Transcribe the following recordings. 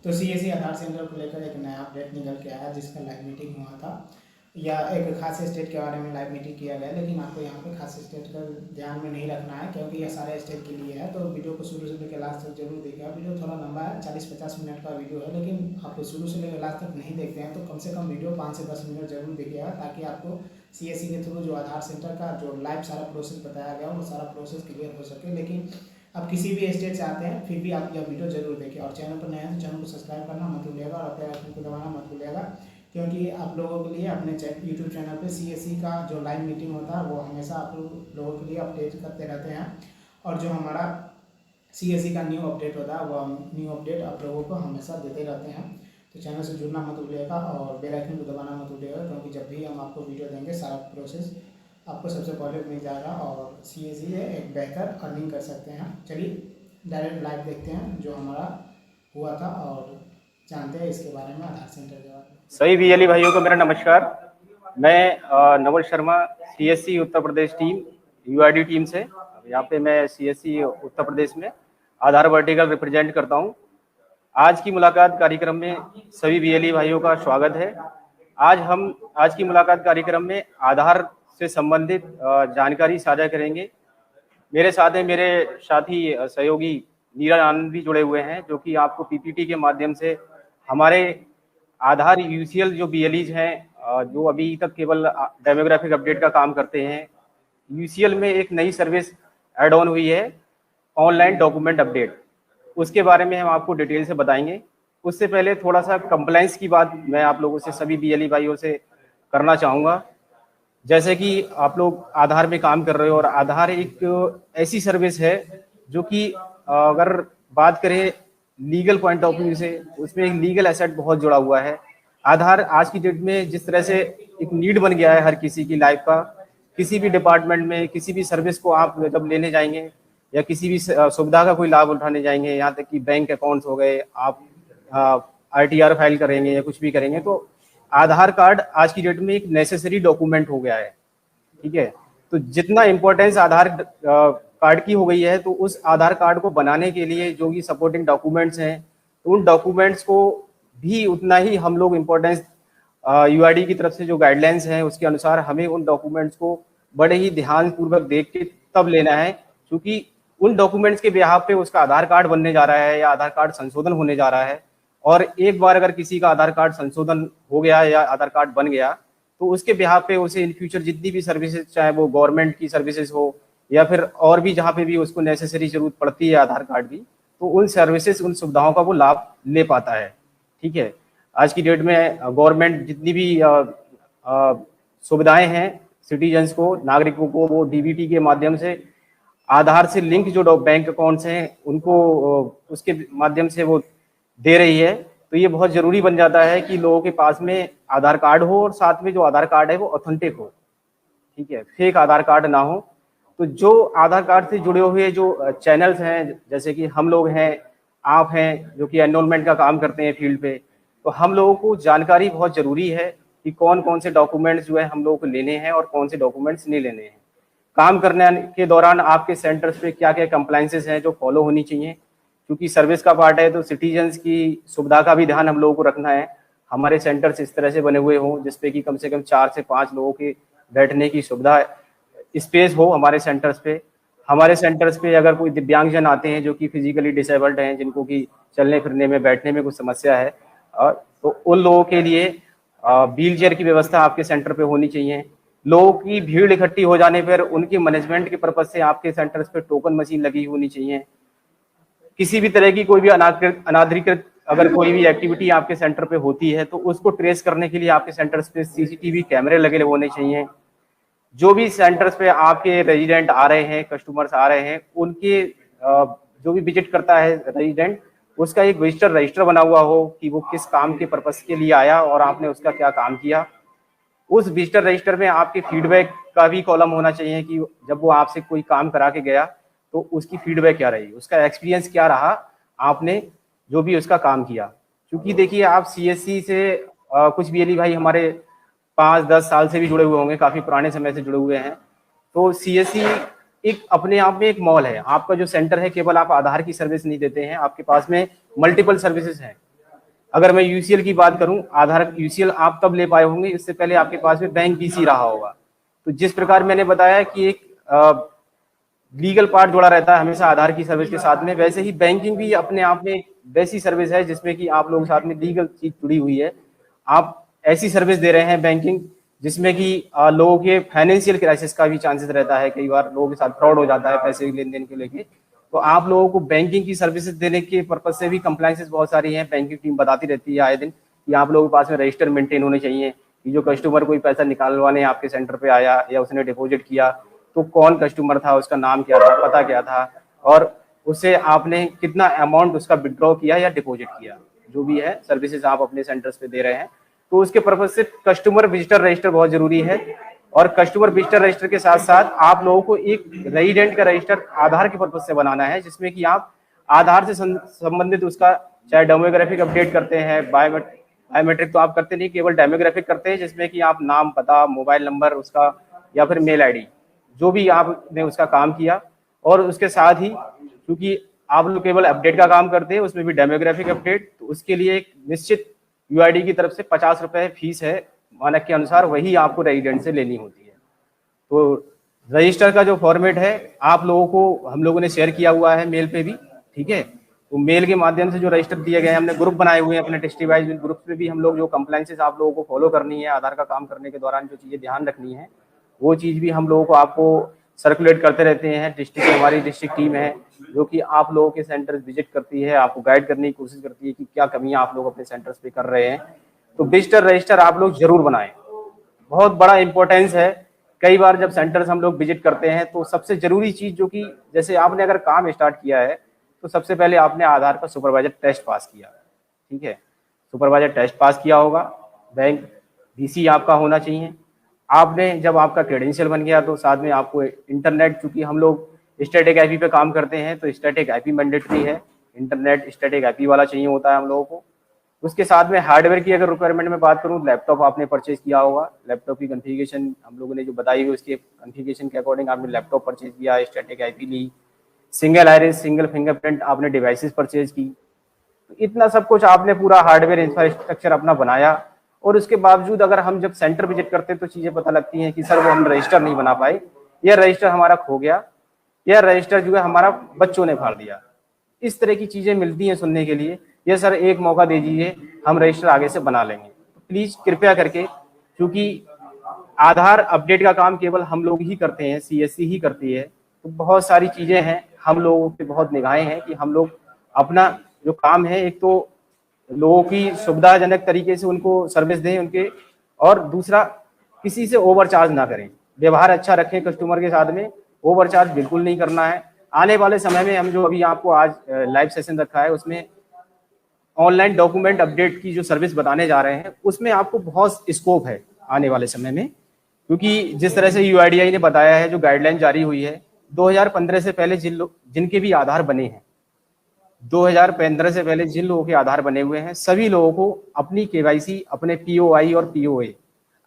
तो सीएससी आधार सेंटर को लेकर एक नया अपडेट निकल के आया जिसका लाइव मीटिंग हुआ था, या एक खास स्टेट के बारे में लाइव मीटिंग किया गया। लेकिन आपको यहाँ पे खास स्टेट का ध्यान में नहीं रखना है क्योंकि यह सारे स्टेट के लिए है। तो वीडियो को शुरू से लेकर लास्ट तक जरूर देखिएगा। वीडियो थोड़ा लंबा है, 40-50 मिनट का वीडियो है, लेकिन आप शुरू से लेकर लास्ट तक नहीं देखते हैं तो कम से कम वीडियो 5 से 10 मिनट जरूर देखिएगा, ताकि आपको सीएससी के थ्रू जो आधार सेंटर का जो लाइव सारा प्रोसेस बताया गया वो सारा प्रोसेस क्लियर हो सके। लेकिन आप किसी भी स्टेट से आते हैं फिर भी आप यह वीडियो जरूर देखें, और चैनल पर नए हैं तो चैनल को सब्सक्राइब करना मत भूलिएगा और बेल आइकन को दबाना मत भूलिएगा, क्योंकि आप लोगों के लिए अपने यूट्यूब चैनल पे सीएससी का जो लाइव मीटिंग होता है वो हमेशा आप लोगों के लिए अपडेट करते रहते हैं। और जो हमारा सीएससी का न्यू अपडेट होता है वो न्यू अपडेट आप लोगों को हमेशा देते रहते हैं। तो चैनल से जुड़ना मत भूलिएगा और बेल आइकन को दबाना मत भूलिएगा, क्योंकि जब भी हम आपको वीडियो देंगे सारा प्रोसेस आपको सबसे पहले मिल जाएगा और सीएससी से एक बेहतर अर्निंग कर सकते हैं। चलिए डायरेक्ट लाइव देखते हैं जो हमारा हुआ था और जानते हैं इसके बारे में, आधार सेंटर के बारे में। सभी बीएलई भाइयों को मेरा नमस्कार। मैं Naval Sharma, CSC Uttar Pradesh team, UID team से यहाँ पे मैं सीएससी उत्तर प्रदेश में आधार वर्टिकल रिप्रेजेंट करता हूँ। आज की मुलाकात कार्यक्रम में सभी बीएलई भाइयों का स्वागत है। आज की मुलाकात कार्यक्रम में आधार से संबंधित जानकारी साझा करेंगे। मेरे साथ हैं मेरे साथी सहयोगी नीरज आनंद भी जुड़े हुए हैं, जो कि आपको पीपीटी के माध्यम से हमारे आधार यूसीएल जो बीएलईज हैं जो अभी तक केवल डेमोग्राफिक अपडेट का काम करते हैं, यूसीएल में एक नई सर्विस ऐड ऑन हुई है, ऑनलाइन डॉक्यूमेंट अपडेट। उसके बारे में हम आपको डिटेल से बताएंगे। उससे पहले थोड़ा सा कंप्लायंस की बात मैं आप लोगों से, सभी बीएलई भाइयों से करना चाहूँगा। जैसे कि आप लोग आधार में काम कर रहे हो और आधार एक ऐसी सर्विस है जो कि अगर बात करें लीगल पॉइंट ऑफ व्यू से, उसमें एक लीगल एसेट बहुत जुड़ा हुआ है। आधार आज की डेट में जिस तरह से एक नीड बन गया है हर किसी की लाइफ का, किसी भी डिपार्टमेंट में किसी भी सर्विस को आप जब लेने जाएंगे या किसी भी सुविधा का कोई लाभ उठाने जाएंगे, यहाँ तक कि बैंक अकाउंट्स हो गए, आप आरटीआर फाइल करेंगे या कुछ भी करेंगे, तो आधार कार्ड आज की डेट में एक नेसेसरी डॉक्यूमेंट हो गया है। ठीक है, तो जितना इम्पोर्टेंस आधार कार्ड की हो गई है, तो उस आधार कार्ड को बनाने के लिए जो भी सपोर्टिंग डॉक्यूमेंट्स हैं, तो उन डॉक्यूमेंट्स को भी उतना ही हम लोग इम्पोर्टेंस यूआईडी की तरफ से जो गाइडलाइंस हैं उसके अनुसार हमें उन डॉक्यूमेंट्स को बड़े ही ध्यानपूर्वक देख के तब लेना है, क्योंकि उन डॉक्यूमेंट्स के बिहाफ पे उसका आधार कार्ड बनने जा रहा है या आधार कार्ड संशोधन होने जा रहा है। और एक बार अगर किसी का आधार कार्ड संशोधन हो गया या आधार कार्ड बन गया, तो उसके बिहाफ पे उसे इन फ्यूचर जितनी भी सर्विसेज, चाहे वो गवर्नमेंट की सर्विसेज हो या फिर और भी जहाँ पे भी उसको नेसेसरी जरूरत पड़ती है आधार कार्ड की, तो उन सर्विसेज, उन सुविधाओं का वो लाभ ले पाता है। ठीक है, आज की डेट में गवर्नमेंट जितनी भी सुविधाएं हैं सिटीजन्स को, नागरिकों को, वो डीबीटी के माध्यम से आधार से लिंक जो बैंक अकाउंट्स हैं उनको उसके माध्यम से वो दे रही है। तो ये बहुत जरूरी बन जाता है कि लोगों के पास में आधार कार्ड हो और साथ में जो आधार कार्ड है वो ऑथेंटिक हो। ठीक है, फेक आधार कार्ड ना हो। तो जो आधार कार्ड से जुड़े हुए जो चैनल्स हैं, जैसे कि हम लोग हैं, आप हैं जो कि एनरोलमेंट का काम करते हैं फील्ड पे, तो हम लोगों को जानकारी बहुत जरूरी है कि कौन कौन से डॉक्यूमेंट्स जो है हम लोगों को लेने हैं और कौन से डॉक्यूमेंट्स नहीं लेने हैं। काम करने के दौरान आपके सेंटर्स पे क्या क्या कंप्लायंसेस हैं जो फॉलो होनी चाहिए, क्योंकि सर्विस का पार्ट है तो सिटीजन्स की सुविधा का भी ध्यान हम लोगों को रखना है। हमारे सेंटर्स इस तरह से बने हुए हों जिसपे कि कम से कम 4 से 5 लोगों के बैठने की सुविधा स्पेस हो हमारे सेंटर्स पे। हमारे सेंटर्स पे अगर कोई दिव्यांगजन आते हैं जो कि फिजिकली डिसेबल्ड हैं, जिनको कि चलने फिरने में, बैठने में कुछ समस्या है, तो उन लोगों के लिए व्हील चेयर की व्यवस्था आपके सेंटर पे होनी चाहिए। लोगों की भीड़ इकट्ठी हो जाने पर उनकी मैनेजमेंट के पर्पज से आपके सेंटर्स पे टोकन मशीन लगी होनी चाहिए। किसी भी तरह की कोई भी अनाधिकृत अगर कोई भी एक्टिविटी आपके सेंटर पे होती है तो उसको ट्रेस करने के लिए आपके सेंटर्स पे सीसीटीवी कैमरे लगे होने चाहिए। जो भी सेंटर्स पे आपके रेजिडेंट आ रहे हैं, कस्टमर्स आ रहे हैं, उनके जो भी विजिट करता है रेजिडेंट, उसका एक विजिटर रजिस्टर बना हुआ हो कि वो किस काम के पर्पस के लिए आया और आपने उसका क्या काम किया। उस विजिटर रजिस्टर में आपके फीडबैक का भी कॉलम होना चाहिए कि जब वो आपसे कोई काम करा के गया तो उसकी फीडबैक क्या रही, उसका एक्सपीरियंस क्या रहा, आपने जो भी उसका काम किया। क्योंकि देखिए आप सीएससी से कुछ बीएलई भाई हमारे 5-10 साल से भी जुड़े हुए होंगे, काफी पुराने समय से जुड़े हुए हैं। तो सीएससी एक अपने आप में एक मॉल है। आपका जो सेंटर है, केवल आप आधार की सर्विस नहीं देते हैं, आपके पास में मल्टीपल सर्विसेज हैं। अगर मैं यूसीएल की बात करूं, आधार यूसीएल आप तब ले पाए होंगे, इससे पहले आपके पास में बैंक बीसी रहा होगा। तो जिस प्रकार मैंने बताया कि एक लीगल पार्ट जुड़ा रहता है हमेशा आधार की सर्विस के साथ में, वैसे ही बैंकिंग भी अपने आप में एक वैसी सर्विस है जिसमें कि आप लोगों के साथ में लीगल चीज जुड़ी हुई है। आप ऐसी सर्विस दे रहे हैं बैंकिंग जिसमें कि लोगों के फाइनेंशियल क्राइसिस का भी चांसेस रहता है, कई बार लोगों के साथ फ्रॉड हो जाता है पैसे लेन देन को लेके। तो आप लोगों को बैंकिंग की सर्विसेज देने के पर्पज से भी कंप्लाइंसेस बहुत सारी हैं, बैंकिंग टीम बताती रहती है आए दिन कि आप लोगों के पास में रजिस्टर मेंटेन होने चाहिए कि जो कस्टमर कोई पैसा निकालवाने आपके सेंटर पे आया या उसने डिपॉजिट किया तो कौन कस्टमर था, उसका नाम क्या था, पता क्या था, और उससे आपने कितना अमाउंट उसका विड्रॉ किया या डिपॉजिट किया, जो भी है सर्विसेज आप अपने सेंटर्स पे दे रहे हैं। तो उसके पर्पज से कस्टमर विजिटर रजिस्टर बहुत जरूरी है, और कस्टमर विजिटर रजिस्टर के साथ साथ आप लोगों को एक रेजिडेंट का रजिस्टर आधार के पर्पज से बनाना है, जिसमें कि आप आधार से संबंधित उसका चाहे डेमोग्राफिक अपडेट करते हैं, बायोमेट्रिक तो आप करते नहीं, केवल डेमोग्राफिक करते हैं, जिसमें कि आप नाम, पता, मोबाइल नंबर उसका या फिर मेल आईडी जो भी आपने उसका काम किया, और उसके साथ ही क्योंकि आप लोग केवल अपडेट का काम करते हैं, उसमें भी डेमोग्राफिक अपडेट, तो उसके लिए एक निश्चित यूआईडी की तरफ से 50 रुपए फीस है मानक के अनुसार, वही आपको रेजिडेंट से लेनी होती है। तो रजिस्टर का जो फॉर्मेट है आप लोगों को हम लोगों ने शेयर किया हुआ है मेल पे भी, ठीक है। तो मेल के माध्यम से जो रजिस्टर दिए गए हैं, हमने ग्रुप बनाए हुए हैं अपने टेस्टी वाइज, ग्रुप में भी हम लोग जो कंप्लाइंसेस आप लोगों को फॉलो करनी है, आधार का काम करने के दौरान जो चीजें ध्यान रखनी है वो चीज भी हम लोगों को आपको सर्कुलेट करते रहते हैं। डिस्ट्रिक्ट हमारी डिस्ट्रिक्ट टीम है जो कि आप लोगों के सेंटर विजिट करती है, आपको गाइड करने की कोशिश करती है कि क्या कमियां आप लोग अपने सेंटर्स पे कर रहे हैं। तो विजिटर रजिस्टर आप लोग जरूर बनाएं, बहुत बड़ा इंपॉर्टेंस है। कई बार जब सेंटर्स हम लोग विजिट करते हैं तो सबसे जरूरी चीज जो कि जैसे आपने अगर काम स्टार्ट किया है तो सबसे पहले आपने आधार का सुपरवाइजर टेस्ट पास किया, ठीक है, सुपरवाइजर टेस्ट पास किया होगा, बैंक बीसी आपका होना चाहिए। आपने जब आपका क्रेडेंशियल बन गया तो साथ में आपको इंटरनेट, चूंकि हम लोग स्टैटिक आईपी पे काम करते हैं तो स्टैटिक आईपी मैंडेटरी है, इंटरनेट स्टैटिक आईपी वाला चाहिए होता है हम लोगों को। उसके साथ में हार्डवेयर की अगर रिक्वायरमेंट में बात करूं, लैपटॉप आपने परचेज किया होगा, लैपटॉप की कॉन्फ़िगरेशन हम लोगों ने जो बताई हुई उसके कॉन्फ़िगरेशन के अकॉर्डिंग आपने लैपटॉप परचेज किया, स्टैटिक आईपी ली, सिंगल आइरिस सिंगल फिंगरप्रिंट आपने डिवाइसेस परचेज की। तो इतना सब कुछ आपने पूरा हार्डवेयर इंफ्रास्ट्रक्चर अपना बनाया, और उसके बावजूद अगर हम जब सेंटर विजिट करते हैं तो चीजें पता लगती हैं कि सर वो हम रजिस्टर नहीं बना पाए, या रजिस्टर हमारा खो गया, या रजिस्टर जो है हमारा बच्चों ने फाड़ दिया। इस तरह की चीजें मिलती हैं सुनने के लिए, ये सर एक मौका दे दीजिए, हम रजिस्टर आगे से बना लेंगे। तो प्लीज कृपया करके, क्योंकि आधार अपडेट का काम केवल हम लोग ही करते हैं, सीएससी ही करती है, तो बहुत सारी चीजें हैं, हम लोगों पे बहुत निगाहें हैं कि हम लोग अपना जो काम है, एक तो लोगों की सुविधाजनक तरीके से उनको सर्विस दें उनके, और दूसरा किसी से ओवर चार्ज ना करें, व्यवहार अच्छा रखें कस्टमर के साथ में, ओवर चार्ज बिल्कुल नहीं करना है। आने वाले समय में हम जो अभी आपको आज लाइव सेशन रखा है उसमें ऑनलाइन डॉक्यूमेंट अपडेट की जो सर्विस बताने जा रहे हैं, उसमें आपको बहुत स्कोप है आने वाले समय में, क्योंकि जिस तरह से यूआईडीआई ने बताया है, जो गाइडलाइन जारी हुई है 2015 से पहले जिनके भी आधार बने हैं, 2015 से पहले जिन लोगों के आधार बने हुए हैं, सभी लोगों को अपनी केवाईसी, अपने पीओआई और पीओए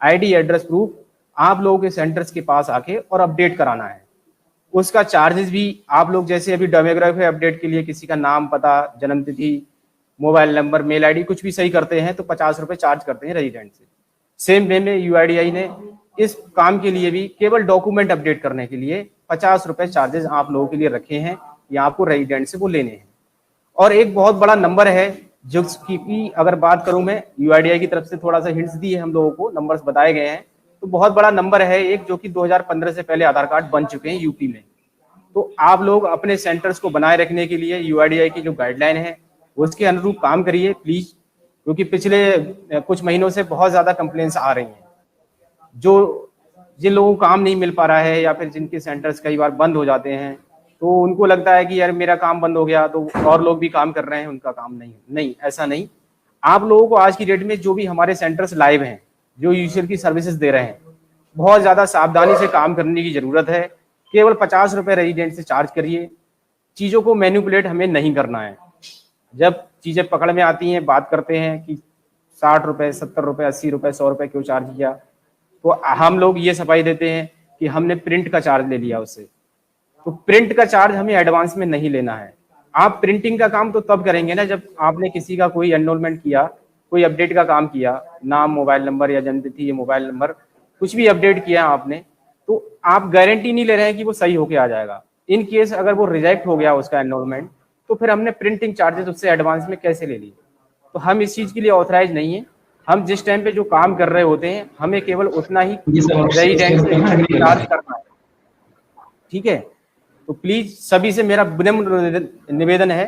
आईडी एड्रेस प्रूफ आप लोगों के सेंटर्स के पास आके और अपडेट कराना है। उसका चार्जेस भी आप लोग जैसे अभी डेमोग्राफी अपडेट के लिए किसी का नाम, पता, जन्म तिथि, मोबाइल नंबर, मेल आईडी कुछ भी सही करते हैं तो 50 रुपए चार्ज करते हैं रेजिडेंट से। सेम वे में यूआईडीआई ने इस काम के लिए भी केवल डॉक्यूमेंट अपडेट करने के लिए 50 रुपए चार्जेस आप लोगों के लिए रखे हैं, या आपको रेजिडेंट से वो लेने हैं। और एक बहुत बड़ा नंबर है जो की अगर बात करूं मैं, यूआईडीआई की तरफ से थोड़ा सा हिंट्स दिए हम लोगों को, नंबर्स बताए गए हैं, तो बहुत बड़ा नंबर है एक, जो कि 2015 से पहले आधार कार्ड बन चुके हैं यूपी में। तो आप लोग अपने सेंटर्स को बनाए रखने के लिए यूआईडीआई की जो गाइडलाइन है उसके अनुरूप काम करिए प्लीज, क्योंकि पिछले कुछ महीनों से बहुत ज्यादा कंप्लेंट्स आ रही हैं, जो जिन लोगों को काम नहीं मिल पा रहा है या फिर जिनके सेंटर्स कई बार बंद हो जाते हैं, तो उनको लगता है कि यार मेरा काम बंद हो गया तो और लोग भी काम कर रहे हैं, उनका काम नहीं, ऐसा नहीं। आप लोगों को आज की डेट में जो भी हमारे सेंटर्स लाइव हैं, जो यूसीएल की सर्विसेज दे रहे हैं, बहुत ज्यादा सावधानी से काम करने की जरूरत है। केवल 50 रुपए रेजिडेंट से चार्ज करिए, चीजों को मैनिपुलेट हमें नहीं करना है। जब चीजें पकड़ में आती हैं, बात करते हैं कि 60 रुपए, 70 रुपए, 80 रुपए, 100 रुपए क्यों चार्ज किया, तो हम लोग ये सफाई देते हैं कि हमने प्रिंट का चार्ज ले लिया उससे। तो प्रिंट का चार्ज हमें एडवांस में नहीं लेना है। आप प्रिंटिंग का काम तो तब करेंगे ना जब आपने किसी का कोई एनरोलमेंट किया कोई अपडेट का काम किया, नाम, मोबाइल नंबर या जन्मतिथि या मोबाइल नंबर कुछ भी अपडेट किया आपने, तो आप गारंटी नहीं ले रहे हैं कि वो सही होके आ जाएगा। इन केस अगर वो रिजेक्ट हो गया उसका एनरोलमेंट, तो फिर हमने प्रिंटिंग चार्जेस उससे एडवांस में कैसे ले लिए? तो हम इस चीज के लिए ऑथराइज नहीं है। हम जिस टाइम पे जो काम कर रहे होते हैं, हमें केवल उतना ही रेजिडेंट से चार्ज करना है, ठीक है। तो प्लीज सभी से मेरा विनम्र निवेदन है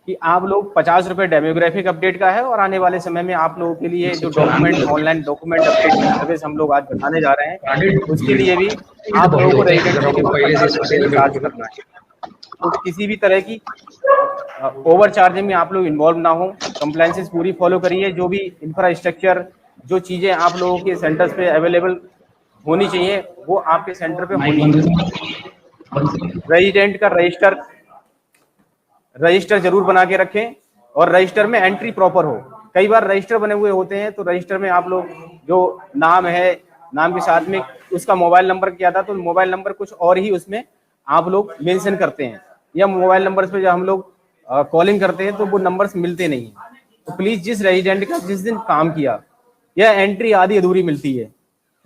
कि आप लोग 50 रुपए डेमोग्राफिक अपडेट का है, और आने वाले समय में आप लोगों के लिए जो डॉक्यूमेंट, ऑनलाइन डॉक्यूमेंट अपडेट की सर्विस हम लोग आज बताने जा रहे हैं, उसके लिए भी आप लोगों को रेजिडेंट चार्ज करना है। तो किसी भी तरह की ओवर चार्जिंग में आप लोग इन्वॉल्व ना हो, कंप्लायंसेस पूरी फॉलो करिए। जो भी इंफ्रास्ट्रक्चर, जो चीजें आप लोगों के सेंटर्स पे अवेलेबल होनी चाहिए, वो आपके सेंटर पे होनी चाहिए। रेजिडेंट का रजिस्टर जरूर बना के रखें, और रजिस्टर में एंट्री प्रॉपर हो। कई बार रजिस्टर बने हुए होते हैं, तो रजिस्टर में आप लोग जो नाम है, नाम के साथ में उसका मोबाइल नंबर क्या था, तो मोबाइल नंबर कुछ और ही उसमें आप लोग मेंशन करते हैं, या मोबाइल नंबर्स पे जब हम लोग कॉलिंग करते हैं तो वो नंबर्स मिलते नहीं है। तो प्लीज जिस रेजिडेंट का जिस दिन काम किया, या एंट्री आधी अधूरी मिलती है,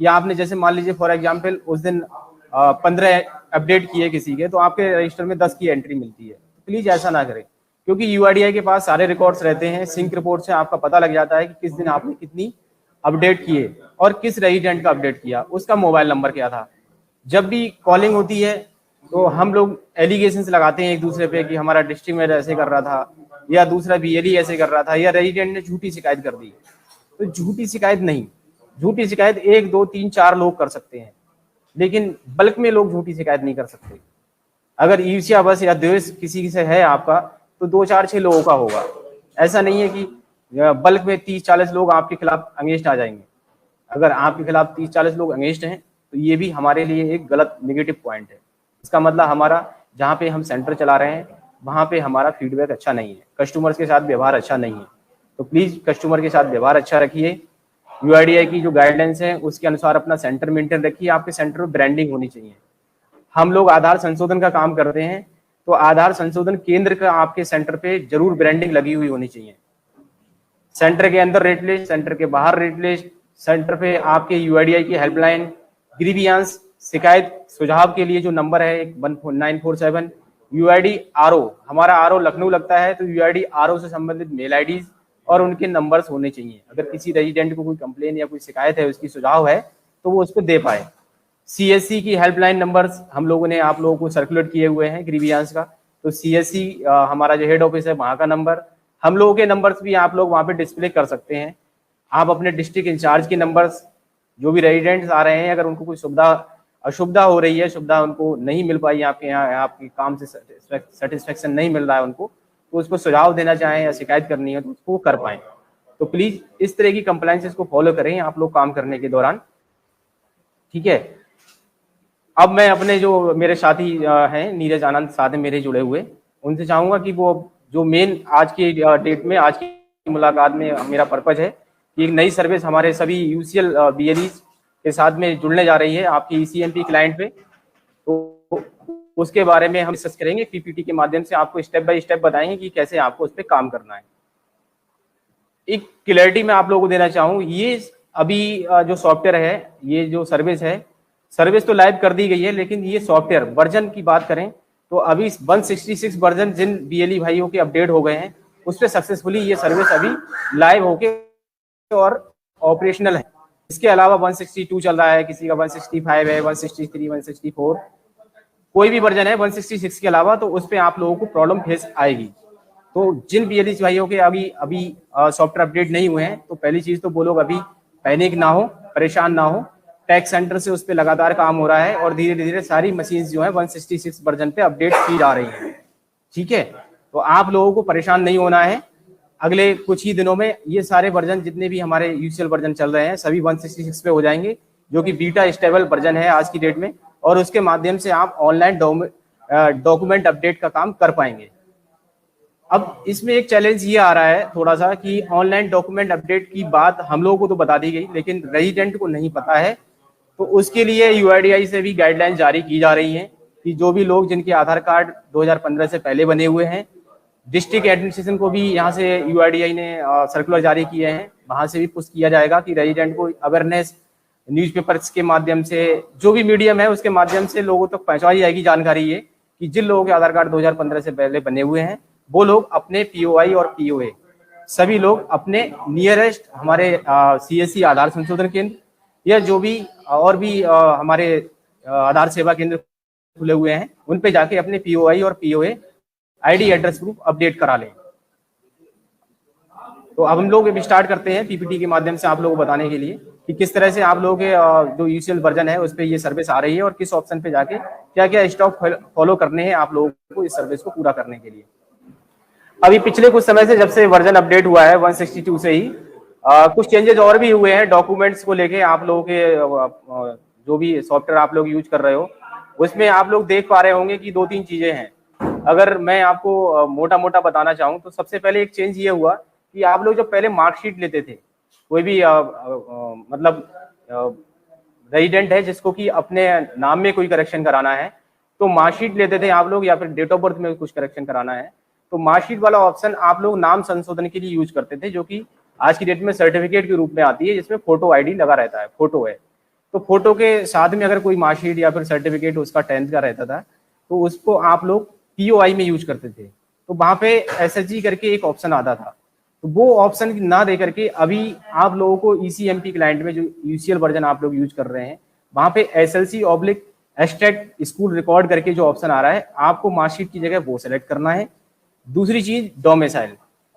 या आपने जैसे मान लीजिए फॉर एग्जाम्पल उस दिन 15 अपडेट किए किसी के, तो आपके रजिस्टर में 10 की एंट्री मिलती है। प्लीज ऐसा ना करें, क्योंकि यूआईडीआई के पास सारे रिकॉर्ड्स रहते हैं। सिंक रिपोर्ट से आपका पता लग जाता है कि किस दिन आपने कितनी अपडेट किए और किस रेजिडेंट का अपडेट किया, उसका मोबाइल नंबर क्या था। जब भी कॉलिंग होती है तो हम लोग एलिगेशंस लगाते हैं एक दूसरे पे कि हमारा डिस्ट्रिक्ट में ऐसे कर रहा था, या दूसरा बीएलई ऐसे कर रहा था, या रेजिडेंट ने झूठी शिकायत कर दी। तो झूठी शिकायत नहीं, झूठी शिकायत 1, 2, 3, 4 लोग कर सकते हैं, लेकिन बल्क में लोग झूठी शिकायत नहीं कर सकते। अगर ईर्ष्या बस या द्वेष किसी से है आपका, तो 2, 4, 6 लोगों का होगा। ऐसा नहीं है कि बल्क में 30-40 लोग आपके खिलाफ अंगेंस्ट आ जाएंगे। अगर आपके खिलाफ 30-40 लोग अंगेंस्ट हैं, तो ये भी हमारे लिए एक गलत नेगेटिव पॉइंट है। इसका मतलब हमारा जहाँ पे हम सेंटर चला रहे हैं, वहाँ पे हमारा फीडबैक अच्छा नहीं है, कस्टमर्स के साथ व्यवहार अच्छा नहीं है। तो प्लीज कस्टमर के साथ व्यवहार अच्छा रखिए। यूआईडीआई की जो गाइडलाइंस है उसके अनुसार अपना सेंटर मेंटेन रखिए। आपके सेंटर में ब्रांडिंग होनी चाहिए। हम लोग आधार संशोधन का काम करते हैं, तो आधार संशोधन केंद्र का आपके सेंटर पे जरूर ब्रांडिंग लगी हुई होनी चाहिए। सेंटर के अंदर रेट लिस्ट, सेंटर के बाहर रेट लिस्ट, सेंटर पे आपके यूआईडीआई की हेल्पलाइन, ग्रीवियंस, शिकायत सुझाव के लिए जो नंबर है 1947, यूआईडी आरओ, हमारा आरओ लखनऊ लगता है, तो यूआईडी आरओ से संबंधित मेल आईडीज और उनके नंबर्स होने चाहिए। अगर किसी रेजिडेंट को कोई कंप्लेन या कोई शिकायत है, उसकी सुझाव है, तो वो उसको दे पाए। सीएससी की हेल्पलाइन नंबर्स हम लोगों ने आप लोगों को सर्कुलेट किए हुए हैं ग्रीवियंस का। तो सीएससी हमारा जो हेड ऑफिस है वहाँ का नंबर, हम लोगों के नंबर्स भी आप लोग वहाँ पे डिस्प्ले कर सकते हैं। आप अपने डिस्ट्रिक्ट इंचार्ज के नंबर्स, जो भी रेजिडेंट्स आ रहे हैं, अगर उनको कोई असुविधा हो रही है, सुविधा उनको नहीं मिल पाई आपके यहाँ, आपके काम से सेटिस्फेक्शन नहीं मिल रहा है उनको, तो उसको सुझाव देना चाहें या शिकायत करनी है तो उसको कर पाएं। तो प्लीज इस तरह की कंप्लायंसेस को फॉलो करें आप लोग काम करने के दौरान, ठीक है। अब मैं अपने जो मेरे साथी हैं नीरज आनंद साथ में मेरे जुड़े हुए, उनसे चाहूंगा कि वो जो मेन आज की डेट में, आज की मुलाकात में मेरा पर्पज है कि एक नई सर्विस हमारे सभी यूसीएल बीएलईज के साथ में जुड़ने जा रही है आपकी ईसीएमपी क्लाइंट पे। तो उसके बारे में हम डिस्कस करेंगे, पीपीटी के माध्यम से आपको स्टेप बाय स्टेप बताएंगे कि कैसे आपको उस पर काम करना है। एक क्लैरिटी मैं आप लोगों को देना चाहूँ, ये अभी जो सॉफ्टवेयर है, ये जो सर्विस है, सर्विस तो लाइव कर दी गई है, लेकिन ये सॉफ्टवेयर वर्जन की बात करें तो अभी 166 वर्जन जिन बीएलई भाइयों के अपडेट हो गए हैं, उस पर सक्सेसफुली ये सर्विस अभी लाइव होके और ऑपरेशनल है। इसके अलावा 162 चल रहा है, किसी का 165 है, 163, 164, कोई भी वर्जन है 166 के अलावा, तो उस पर आप लोगों को प्रॉब्लम फेस आएगी। तो जिन बीएलई भाइयों के अभी सॉफ्टवेयर अपडेट नहीं हुए हैं, तो पहली चीज तो वो लोग अभी पैनिक ना हो, परेशान ना हो। टैक्स सेंटर से उस पर लगातार काम हो रहा है और धीरे धीरे सारी मशीन जो है 166 वर्जन पे अपडेट की जा रही है, ठीक है। तो आप लोगों को परेशान नहीं होना है। अगले कुछ ही दिनों में ये सारे वर्जन जितने भी हमारे यूसीएल वर्जन चल रहे हैं सभी 166 पे हो जाएंगे, जो कि बीटा स्टेबल वर्जन है आज की डेट में, और उसके माध्यम से आप ऑनलाइन डॉक्यूमेंट अपडेट का काम कर पाएंगे। अब इसमें एक चैलेंज ये आ रहा है थोड़ा सा कि ऑनलाइन डॉक्यूमेंट अपडेट की बात हम लोगों को तो बता दी गई, लेकिन रेजिडेंट को नहीं पता है। तो उसके लिए यूआईडीआई से भी गाइडलाइन जारी की जा रही है कि जो भी लोग जिनके आधार कार्ड 2015 से पहले बने हुए हैं, डिस्ट्रिक्ट एडमिनिस्ट्रेशन को भी यहाँ से यूआईडीआई ने सर्कुलर जारी किए हैं, वहां से भी पुश किया जाएगा कि रेजिडेंट को अवेयरनेस न्यूज़पेपर्स के माध्यम से, जो भी मीडियम है उसके माध्यम से लोगों तक पहुंचाई जाएगी जानकारी ये कि जिन लोगों के आधार कार्ड 2015 से पहले बने हुए हैं वो लोग अपने पीओआई और पीओए सभी लोग अपने नियरेस्ट हमारे सीएससी आधार संशोधन केंद्र या जो भी और भी हमारे आधार सेवा केंद्र खुले हुए हैं उन पे जाके अपने पीओआई और POA ID address proof update करा लें। तो अब हम लोग स्टार्ट करते हैं पीपीटी के माध्यम से आप लोगों को बताने के लिए कि किस तरह से आप लोगों के जो यूसीएल वर्जन है उस पर ये सर्विस आ रही है और किस ऑप्शन पे जाके क्या क्या स्टेप फॉलो करने हैं आप लोगों को इस सर्विस को पूरा करने के लिए। अभी पिछले कुछ समय से जब से वर्जन अपडेट हुआ है 162 से ही कुछ चेंजेस और भी हुए हैं डॉक्यूमेंट्स को लेके। आप लोगों के जो भी सॉफ्टवेयर आप लोग यूज कर रहे हो उसमें आप लोग देख पा रहे होंगे कि 2-3 चीजें हैं। अगर मैं आपको मोटा मोटा बताना चाहूँ तो सबसे पहले एक चेंज ये हुआ कि आप लोग जब पहले मार्कशीट लेते थे, कोई भी मतलब रेजिडेंट है जिसको कि अपने नाम में कोई करेक्शन कराना है तो मार्कशीट लेते थे आप लोग, या फिर डेट ऑफ बर्थ में कुछ करेक्शन कराना है तो मार्कशीट वाला ऑप्शन आप लोग नाम संशोधन के लिए यूज करते थे, जो कि आज की डेट में सर्टिफिकेट के रूप में आती है जिसमें फोटो आईडी लगा रहता है, फोटो है। तो फोटो के साथ में अगर कोई मार्कशीट या फिर सर्टिफिकेट उसका 10th का रहता था तो उसको आप लोग पीओआई में यूज करते थे। तो वहां पे एसएचजी करके एक ऑप्शन आता था, तो वो ऑप्शन ना दे करके अभी आप लोगों को ईसीएमपी क्लाइंट में जो यूसीएल वर्जन आप लोग यूज कर रहे हैं वहां पे SLC/एक्सट्रैक्ट स्कूल रिकॉर्ड करके जो ऑप्शन आ रहा है आपको मार्कशीट की जगह वो सेलेक्ट करना है। दूसरी चीज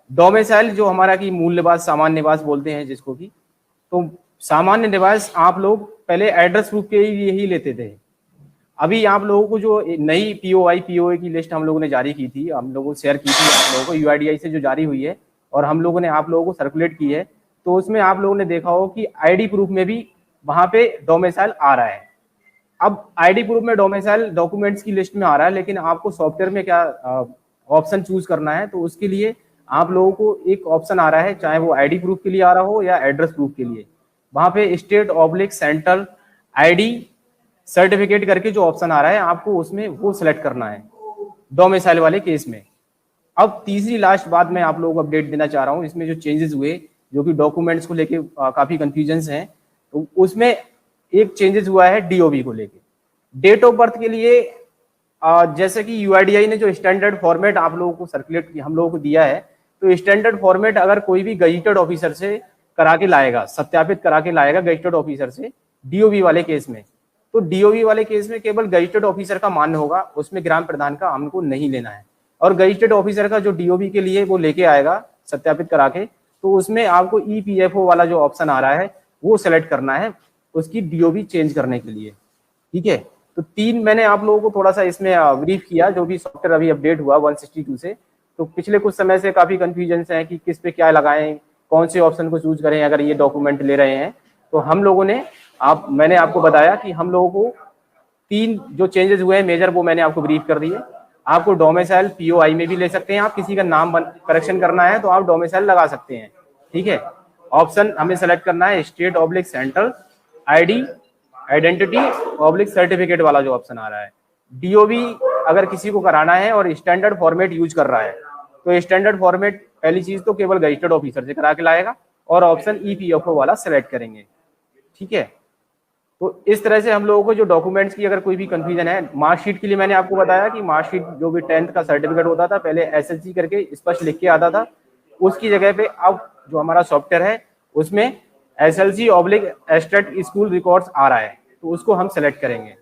डोमिसाइल जो हमारा की मूल निवास सामान्य निवास बोलते हैं जिसको की, तो सामान्य निवास आप लोग पहले एड्रेस प्रूफ के लिए ही लेते थे। अभी आप लोगों को जो नई पीओआई पीओए की लिस्ट हम लोगों ने जारी की थी, हम लोगों को शेयर की थी आप लोगों को यूआईडीआई से जो जारी हुई है और हम लोगों ने आप लोगों को सर्कुलेट की है, तो उसमें आप लोगों ने देखा हो कि आईडी प्रूफ में भी वहां पे डोमिसाइल आ रहा है। अब आईडी प्रूफ में डोमिसाइल डॉक्यूमेंट्स की लिस्ट में आ रहा है, लेकिन आपको सॉफ्टवेयर में क्या ऑप्शन चूज करना है, तो उसके लिए आप लोगों को एक ऑप्शन आ रहा है, चाहे वो आईडी प्रूफ के लिए आ रहा हो या एड्रेस प्रूफ के लिए, वहां पे स्टेट/सेंट्रल आईडी सर्टिफिकेट करके जो ऑप्शन आ रहा है आपको उसमें वो सिलेक्ट करना है डोमिसाइल वाले केस में। अब तीसरी लास्ट बात मैं आप लोगों को अपडेट देना चाह रहा हूँ, इसमें जो चेंजेस हुए जो कि डॉक्यूमेंट्स को लेके काफी कंफ्यूजन हैं, तो उसमें एक चेंजेस हुआ है डीओबी को लेके। डेट ऑफ बर्थ के लिए जैसे कि यूआईडीआई ने जो स्टैंडर्ड फॉर्मेट आप लोगों को सर्कुलेट हम लोगों को दिया है, तो स्टैंडर्ड फॉर्मेट अगर कोई भी गजेटेड ऑफिसर से करा के लाएगा, सत्यापित करा के लाएगा गजेटेड ऑफिसर से डीओबी वाले केस में, तो डीओबी वाले केस में केवल गजेटेड ऑफिसर का मान्य होगा, उसमें ग्राम प्रधान का हमको नहीं लेना है। और गजेटेड ऑफिसर का जो डीओबी के लिए वो लेके आएगा सत्यापित करा के, तो उसमें आपको ईपीएफओ वाला जो ऑप्शन आ रहा है वो सेलेक्ट करना है उसकी डीओबी चेंज करने के लिए। ठीक है, तो 3 मैंने आप लोगों को थोड़ा सा इसमें ब्रीफ किया, जो भी सॉफ्टवेयर अभी अपडेट हुआ 162 से। तो पिछले कुछ समय से काफी कंफ्यूजन है कि किस पे क्या लगाएं, कौन से ऑप्शन को चूज करें अगर ये डॉक्यूमेंट ले रहे हैं। तो हम लोगों ने मैंने आपको बताया कि हम लोगों को 3 जो चेंजेस हुए हैं मेजर, वो मैंने आपको ब्रीफ कर दिए। आपको डोमिसाइल पीओआई में भी ले सकते हैं, आप किसी का नाम करेक्शन करना है तो आप डोमिसाइल लगा सकते हैं। ठीक है, ऑप्शन हमें सेलेक्ट करना है स्टेट/सेंट्रल आईडी आइडेंटिटी/सर्टिफिकेट वाला जो ऑप्शन आ रहा है। डीओबी अगर किसी को कराना है और स्टैंडर्ड फॉर्मेट यूज कर रहा है तो स्टैंडर्ड फॉर्मेट पहली चीज तो केवल गजेटेड ऑफिसर से करा के लाएगा और ऑप्शन ईपीएफओ वाला सेलेक्ट करेंगे। ठीक है, तो इस तरह से हम लोगों को जो डॉक्यूमेंट्स की अगर कोई भी कंफ्यूजन है, मार्कशीट के लिए मैंने आपको बताया कि मार्कशीट जो भी 10th का सर्टिफिकेट होता था पहले एसएससी करके स्पष्ट लिख के आता था, उसकी जगह पे अब जो हमारा सॉफ्टवेयर है उसमें SLC/एक्सट्रैक्ट स्कूल रिकॉर्ड्स आ रहा है, तो उसको हम सेलेक्ट करेंगे।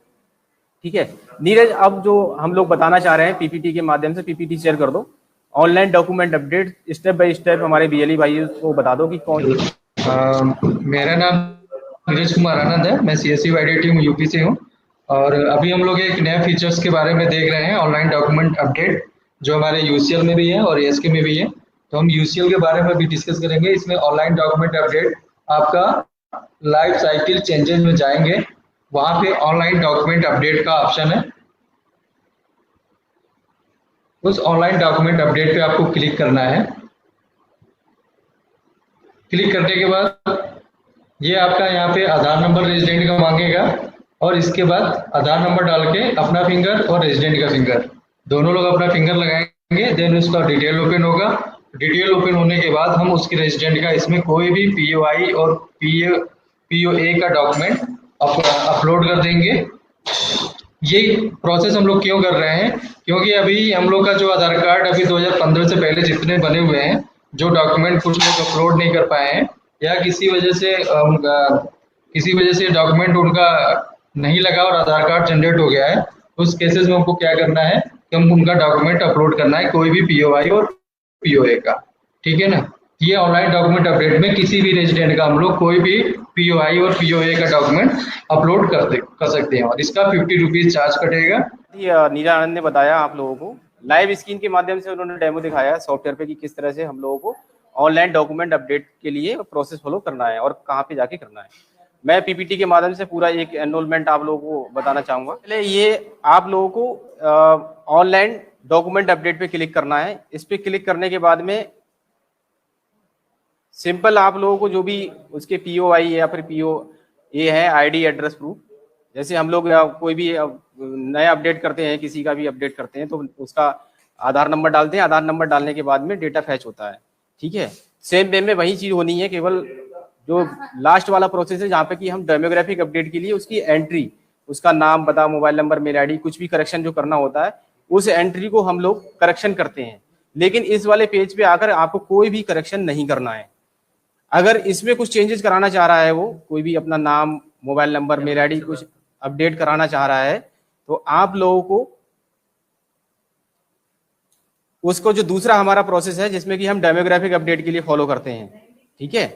ठीक है नीरज, अब जो हम लोग बताना चाह रहे हैं पीपीटी के माध्यम से, पीपीटी शेयर कर दो, online document update step by step हमारे बीएलई भाई को बता दो कि कौन। मेरा नाम नीरज कुमार आनंद है, मैं सीएससी यूआईडी टीम यूपी से हूँ और अभी हम लोग एक नए फीचर्स के बारे में देख रहे हैं, ऑनलाइन डॉक्यूमेंट अपडेट, जो हमारे यूसीएल में भी है और एएसके में भी है। तो हम यूसीएल के बारे में भी डिस्कस करेंगे। इसमें ऑनलाइन डॉक्यूमेंट अपडेट आपका लाइफ साइकिल चेंजेस में जाएंगे, वहां पे ऑनलाइन डॉक्यूमेंट अपडेट का ऑप्शन है, उस ऑनलाइन डॉक्यूमेंट अपडेट पे आपको क्लिक करना है। क्लिक करने के बाद ये आपका यहाँ पे आधार नंबर रेजिडेंट का मांगेगा और इसके बाद आधार नंबर डाल के अपना फिंगर और रेजिडेंट का फिंगर दोनों लोग अपना फिंगर लगाएंगे देन उसका डिटेल ओपन होगा। डिटेल ओपन होने के बाद हम उसके रेजिडेंट का इसमें कोई भी पीओआई और पीओए का डॉक्यूमेंट अपलोड कर देंगे। ये प्रोसेस हम लोग क्यों कर रहे हैं, क्योंकि अभी हम लोग का जो आधार कार्ड अभी 2015 से पहले जितने बने हुए हैं, जो डॉक्यूमेंट कुछ लोग अपलोड नहीं कर पाए हैं या किसी वजह से डॉक्यूमेंट उनका नहीं लगा और आधार कार्ड जनरेट हो गया है, उस केसेस में हमको क्या करना है कि हम उनका डॉक्यूमेंट अपलोड करना है, कोई भी पीओआई और पीओए का। ठीक है ना। ये ऑनलाइन डॉक्यूमेंट अपडेट में किसी भी रेजिडेंट का हम लोग कोई भी पीओआई और पीओए का डॉक्यूमेंट अपलोड कर सकते हैं और इसका 50 रुपीज चार्ज कटेगा। नीरा आनंद ने बताया आप लोगों को लाइव स्क्रीन के माध्यम से, उन्होंने डेमो दिखाया सॉफ्टवेयर पे कि किस तरह से हम लोगों को ऑनलाइन डॉक्यूमेंट अपडेट के लिए प्रोसेस फॉलो करना है और कहाँ पे जाके करना है। मैं पीपीटी के माध्यम से पूरा एक एनरोलमेंट आप लोगों को बताना चाहूंगा। पहले ये आप लोगों को ऑनलाइन डॉक्यूमेंट अपडेट पे क्लिक करना है। इस पे क्लिक करने के बाद में सिंपल आप लोगों को जो भी उसके पीओआई या फिर पीओ ये है आईडी एड्रेस प्रूफ, जैसे हम लोग कोई भी नया अपडेट करते हैं, किसी का भी अपडेट करते हैं तो उसका आधार नंबर डालते हैं। आधार नंबर डालने के बाद में डेटा फैच होता है। ठीक है, सेम वे में वही चीज होनी है, केवल जो लास्ट वाला प्रोसेस है जहाँ पे कि हम डेमोग्राफिक अपडेट के लिए उसकी एंट्री, उसका नाम, पता, मोबाइल नंबर, मेल आईडी, कुछ भी करेक्शन जो करना होता है उस एंट्री को हम लोग करेक्शन करते हैं। लेकिन इस वाले पेज पे आकर आपको कोई भी करेक्शन नहीं करना है। अगर इसमें कुछ चेंजेस कराना चाह रहा है, वो कोई भी अपना नाम, मोबाइल नंबर, मेल आईडी कुछ अपडेट कराना चाह रहा है, तो आप लोगों को उसको जो दूसरा हमारा प्रोसेस है जिसमें कि हम डेमोग्राफिक अपडेट के लिए फॉलो करते हैं, ठीक है,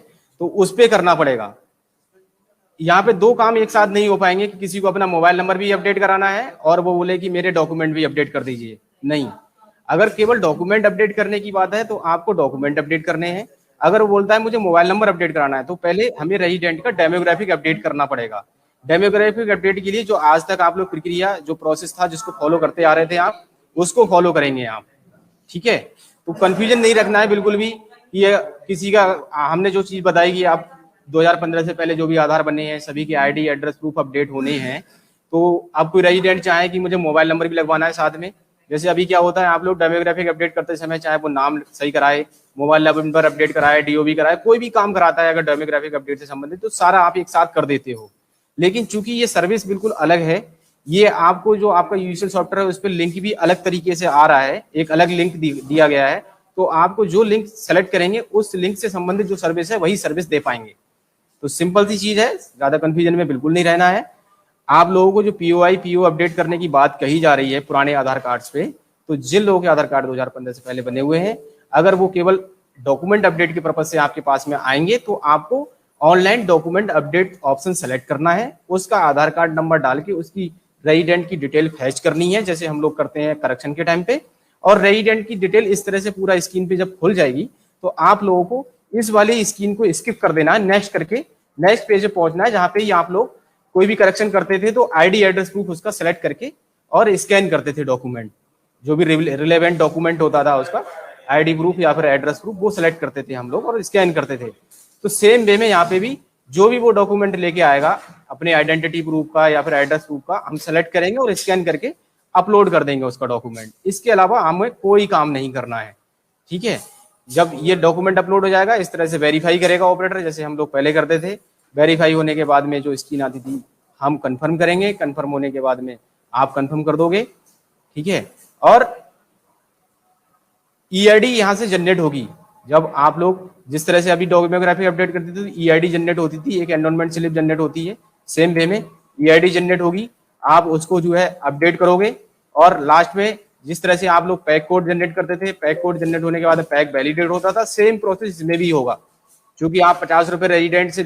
तो उस पे करना पड़ेगा। यहाँ पे दो काम एक साथ नहीं हो पाएंगे कि किसी को अपना मोबाइल नंबर भी अपडेट कराना है और वो बोले कि मेरे डॉक्यूमेंट भी अपडेट कर दीजिए। नहीं, अगर केवल डॉक्यूमेंट अपडेट करने की बात है तो आपको डॉक्यूमेंट अपडेट करने हैं। अगर वो बोलता है मुझे मोबाइल नंबर अपडेट कराना है तो पहले हमें रेजिडेंट का डेमोग्राफिक अपडेट करना पड़ेगा। डेमोग्राफिक अपडेट के लिए जो आज तक आप लोग प्रक्रिया, जो प्रोसेस था जिसको फॉलो करते आ रहे थे आप, उसको फॉलो करेंगे आप। ठीक है, तो कंफ्यूजन नहीं रखना है बिल्कुल भी। ये किसी का, हमने जो चीज बताई कि आप 2015 से पहले जो भी आधार बने हैं सभी के आईडी एड्रेस प्रूफ अपडेट होने हैं। तो अब कोई रेजिडेंट चाहे कि मुझे मोबाइल नंबर भी लगवाना है साथ में, जैसे अभी क्या होता है आप लोग डेमोग्राफिक अपडेट करते समय चाहे वो नाम सही कराए, मोबाइल नंबर अपडेट कराए, डीओबी कराए, कोई भी काम कराता है अगर डेमोग्राफिक अपडेट से संबंधित तो सारा आप एक साथ कर देते हो। लेकिन चूंकि ये सर्विस बिल्कुल अलग है, ये आपको जो आपका यूसीएल सॉफ्टवेयर है उस पर लिंक भी अलग तरीके से आ रहा है, एक अलग लिंक दिया गया है, तो आपको जो लिंक सेलेक्ट करेंगे उस लिंक से संबंधित जो सर्विस है वही सर्विस दे पाएंगे। तो सिंपल सी चीज है, ज्यादा कंफ्यूजन में बिल्कुल नहीं रहना है। आप लोगों को जो पीओआई पीओ अपडेट करने की बात कही जा रही है पुराने आधार कार्ड्स पे, तो जिन लोगों के आधार कार्ड 2015 से पहले बने हुए हैं, अगर वो केवल डॉक्यूमेंट अपडेट के पर्पज से आपके पास में आएंगे तो आपको online document update option select करना है, उसका आधार कार्ड नंबर डाल के उसकी रेजिडेंट की डिटेल फैच करनी है जैसे हम लोग करते हैं करेक्शन के टाइम पे। और रेजिडेंट की डिटेल इस तरह से पूरा स्क्रीन पे जब खुल जाएगी तो आप लोगों को इस वाली स्क्रीन को स्किप कर देना है, नेक्स्ट करके नेक्स्ट पेज पे पहुंचना है जहां पे आप लोग कोई भी करेक्शन करते थे तो आईडी एड्रेस प्रूफ उसका सेलेक्ट करके और स्कैन करते थे डॉक्यूमेंट, जो भी रिलेवेंट डॉक्यूमेंट होता था उसका आईडी प्रूफ या फिर एड्रेस प्रूफ वो सेलेक्ट करते थे हम लोग और स्कैन करते थे। तो सेम वे में यहाँ पे भी जो भी वो डॉक्यूमेंट लेके आएगा अपने आइडेंटिटी प्रूफ का या फिर एड्रेस प्रूफ का, हम सेलेक्ट करेंगे और स्कैन करके अपलोड कर देंगे उसका डॉक्यूमेंट। इसके अलावा हमें कोई काम नहीं करना है। ठीक है, जब ये डॉक्यूमेंट अपलोड हो जाएगा इस तरह से वेरीफाई करेगा ऑपरेटर, जैसे हम लोग पहले करते थे। वेरीफाई होने के बाद में जो स्क्रीन आती थी हम कंफर्म करेंगे, कंफर्म होने के बाद में आप कंफर्म कर दोगे। ठीक है, और ईआईडी यहां से जनरेट होगी। जब आप लोग जिस तरह से अभी डेमोग्राफिक अपडेट करते थे तो ईआईडी जनरेट होती थी, एक एनरोलमेंट स्लिप जनरेट होती है, सेम वे में ईआईडी जनरेट होगी। आप उसको जो है अपडेट करोगे और लास्ट में जिस तरह से आप लोग पैक कोड जनरेट करते थे, पैक कोड जनरेट होने के बाद पैक वैलिडेट होता था, सेम प्रोसेस इसमें भी होगा। क्योंकि आप 50 रुपए रेजिडेंट से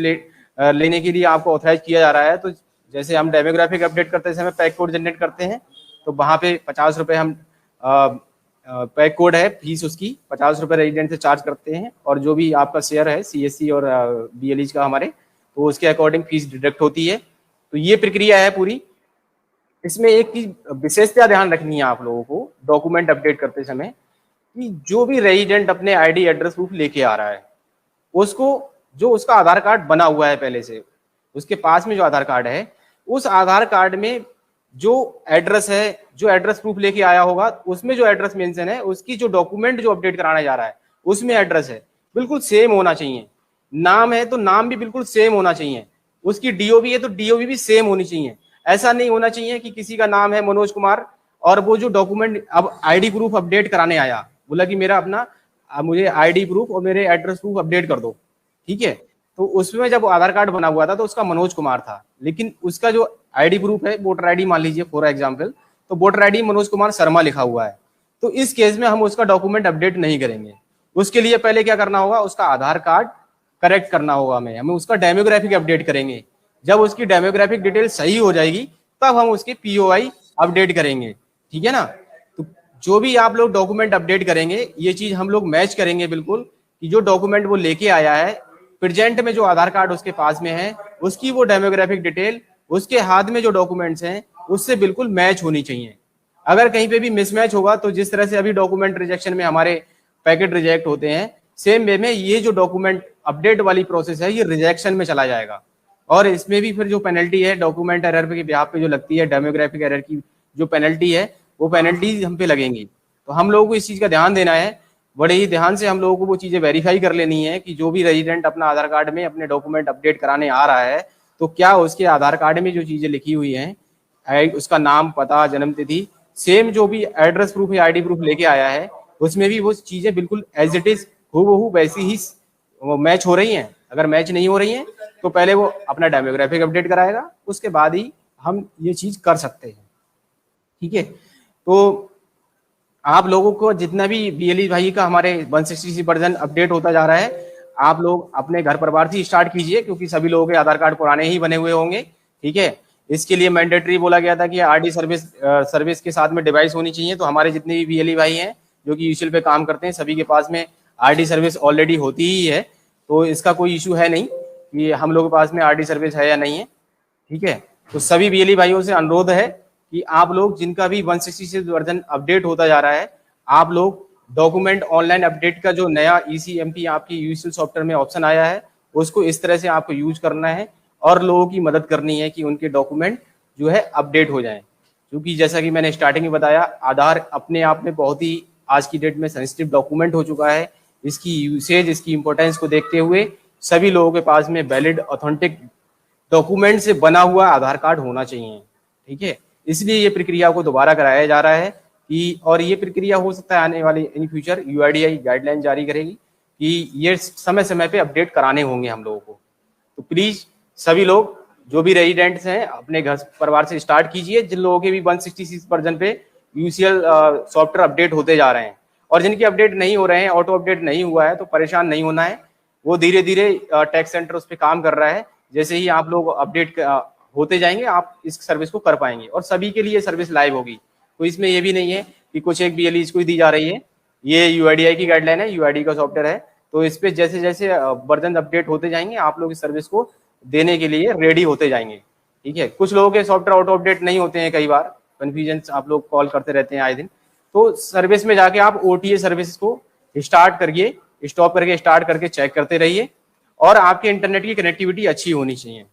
लेने के लिए आपको ऑथराइज किया जा रहा है, तो जैसे हम डेमोग्राफिक अपडेट करते समय पैक कोड जनरेट करते हैं तो वहां पे 50 रुपए हम पैक कोड है, फीस उसकी 50 रुपए रेजिडेंट से चार्ज करते हैं और जो भी आपका शेयर है सीएससी और बीएलई का हमारे, तो उसके अकॉर्डिंग फीस डिडक्ट होती है। तो ये प्रक्रिया है पूरी। इसमें एक चीज विशेषता ध्यान रखनी है आप लोगों को डॉक्यूमेंट अपडेट करते समय कि जो भी रेजिडेंट अपने आईडी एड्रेस प्रूफ लेके आ रहा है उसको, जो उसका आधार कार्ड बना हुआ है पहले से, उसके पास में जो आधार कार्ड है उस आधार कार्ड में जो एड्रेस है, जो एड्रेस प्रूफ लेके आया होगा उसमें जो एड्रेस मेंशन है, उसकी जो डॉक्यूमेंट जो अपडेट कराने जा रहा है उसमें एड्रेस है बिल्कुल सेम होना चाहिए। नाम है तो नाम भी बिल्कुल सेम होना चाहिए। उसकी डीओबी है तो डीओबी भी सेम होनी चाहिए। ऐसा नहीं होना चाहिए कि किसी का नाम है मनोज कुमार और वो जो डॉक्यूमेंट अब आईडी प्रूफ अपडेट कराने आया, बोला कि मेरा अपना मुझे आईडी प्रूफ और मेरे एड्रेस प्रूफ अपडेट कर दो, ठीक है। तो उसमें जब आधार कार्ड बना हुआ था तो उसका मनोज कुमार था, लेकिन उसका जो आईडी प्रूफ है, वोटर आईडी मान लीजिए फॉर एग्जांपल, तो वोटर आईडी मनोज कुमार शर्मा लिखा हुआ है। तो इस केस में हम उसका डॉक्यूमेंट अपडेट नहीं करेंगे। उसके लिए पहले क्या करना होगा, उसका आधार कार्ड करेक्ट करना होगा, हमें उसका डेमोग्राफिक अपडेट करेंगे। जब उसकी डेमोग्राफिक डिटेल सही हो जाएगी तब हम उसके पीओआई अपडेट करेंगे, ठीक है ना। तो जो भी आप लोग डॉक्यूमेंट अपडेट करेंगे ये चीज हम लोग मैच करेंगे बिल्कुल, कि जो डॉक्यूमेंट वो लेके आया है प्रेजेंट में, जो आधार कार्ड उसके पास में है, उसकी वो डेमोग्राफिक डिटेल उसके हाथ में जो डॉक्यूमेंट्स हैं उससे बिल्कुल मैच होनी चाहिए। अगर कहीं पे भी मिसमैच होगा तो जिस तरह से अभी डॉक्यूमेंट रिजेक्शन में हमारे पैकेट रिजेक्ट होते हैं, सेम वे में ये जो डॉक्यूमेंट अपडेट वाली प्रोसेस है ये रिजेक्शन में चला जाएगा। और इसमें भी फिर जो पेनल्टी है डॉक्यूमेंट एरर के बिहाफ पे जो लगती है, डेमोग्राफिक एरर की जो पेनल्टी है, वो पेनल्टी हम पे लगेंगी। तो हम लोगों को इस चीज का ध्यान देना है, बड़े ही ध्यान से हम लोगों को वो चीजें वेरीफाई कर लेनी है कि जो भी रेजिडेंट अपना आधार कार्ड में अपने डॉक्यूमेंट अपडेट कराने आ रहा है तो क्या उसके आधार कार्ड में जो चीजें लिखी हुई हैं, उसका नाम, पता, जन्म तिथि, सेम जो भी एड्रेस प्रूफ या आईडी प्रूफ लेके आया है उसमें भी वो चीजें बिल्कुल एज इट इज हूबहू वैसी ही मैच हो रही हैं। अगर मैच नहीं हो रही हैं तो पहले वो अपना डेमोग्राफिक अपडेट कराएगा, उसके बाद ही हम ये चीज कर सकते हैं, ठीक है। तो आप लोगों को जितना भी बीएलई भाई का हमारे 166 वर्जन अपडेट होता जा रहा है, आप लोग अपने घर परिवार से स्टार्ट कीजिए, क्योंकि सभी लोगों के आधार कार्ड पुराने ही बने हुए होंगे, ठीक है। इसके लिए मैंडेटरी बोला गया था कि आरडी सर्विस के साथ में डिवाइस होनी चाहिए। तो हमारे जितने भी बीएलई भाई हैं जो कि यूसीएल पे काम करते हैं, सभी के पास में आरडी सर्विस ऑलरेडी होती ही है, तो इसका कोई इशू है नहीं कि हम लोगों के पास में आरडी सर्विस है या नहीं है, ठीक है। तो सभी बीएलई भाइयों से अनुरोध है कि आप लोग जिनका भी 166 वर्जन अपडेट होता जा रहा है, आप लोग डॉक्यूमेंट ऑनलाइन अपडेट का जो नया ईसीएमपी आपकी यूसीएल सॉफ्टवेयर में ऑप्शन आया है उसको इस तरह से आपको यूज करना है और लोगों की मदद करनी है कि उनके डॉक्यूमेंट जो है अपडेट हो जाएं। क्योंकि जैसा कि मैंने स्टार्टिंग में बताया, आधार अपने आप में बहुत ही आज की डेट में सेंसिटिव डॉक्यूमेंट हो चुका है। इसकी यूसेज, इसकी इंपॉर्टेंस को देखते हुए सभी लोगों के पास में वैलिड ऑथेंटिक डॉक्यूमेंट से बना हुआ आधार कार्ड होना चाहिए, ठीक है। इसलिए ये प्रक्रिया को दोबारा कराया जा रहा है कि, और ये प्रक्रिया हो सकता है आने वाले इन फ्यूचर यूआईडीआई गाइडलाइन जारी करेगी कि ये समय समय पे अपडेट कराने होंगे हम लोगों को। तो प्लीज सभी लोग जो भी रेजिडेंट्स हैं अपने घर परिवार से स्टार्ट कीजिए, जिन लोगों के भी 166 वर्जन पे यूसीएल सॉफ्टवेयर अपडेट होते जा रहे हैं, और जिनके अपडेट नहीं हो रहे हैं, ऑटो अपडेट नहीं हुआ है, तो परेशान नहीं होना है। वो धीरे धीरे टैक्स सेंटर उस पर काम कर रहा है। जैसे ही आप लोग अपडेट होते जाएंगे आप इस सर्विस को कर पाएंगे और सभी के लिए सर्विस लाइव होगी। तो इसमें ये भी नहीं है कि कुछ एक बीएलई को ही दी जा रही है, ये यूआईडीआई की गाइडलाइन है, यूआईडी का सॉफ्टवेयर है। तो इस पे जैसे जैसे वर्जन अपडेट होते जाएंगे आप लोग इस सर्विस को देने के लिए रेडी होते जाएंगे, ठीक है। कुछ लोगों के सॉफ्टवेयर ऑटो अपडेट नहीं होते हैं, कई बार कंफ्यूजन आप लोग कॉल करते रहते हैं आए दिन। तो सर्विस में जाके आप ओटीए सर्विस को स्टार्ट करिए, स्टॉप करके स्टार्ट करके चेक करते रहिए, और आपके इंटरनेट की कनेक्टिविटी अच्छी होनी चाहिए।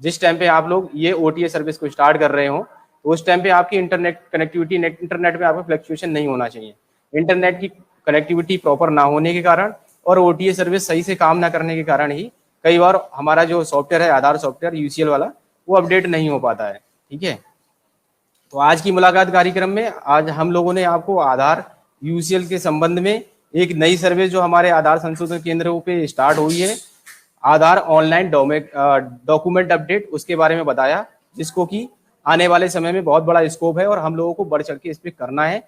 जिस टाइम पे आप लोग ये ओटीए सर्विस को स्टार्ट कर रहे हो तो उस टाइम पे आपकी इंटरनेट कनेक्टिविटी, इंटरनेट में आपका फ्लक्चुएशन नहीं होना चाहिए। इंटरनेट की कनेक्टिविटी प्रॉपर ना होने के कारण और ओटीए सर्विस सही से काम ना करने के कारण ही कई बार हमारा जो सॉफ्टवेयर है, आधार सॉफ्टवेयर यूसीएल वाला, वो अपडेट नहीं हो पाता है, ठीक है। तो आज की मुलाकात कार्यक्रम में आज हम लोगों ने आपको आधार यूसीएल के संबंध में एक नई सर्विस जो हमारे आधार संशोधन केंद्रों पे स्टार्ट हुई है, आधार ऑनलाइन डॉक्यूमेंट अपडेट, उसके बारे में बताया, जिसको कि आने वाले समय में बहुत बड़ा स्कोप है और हम लोगों को बढ़ चढ़ के इस पे करना है।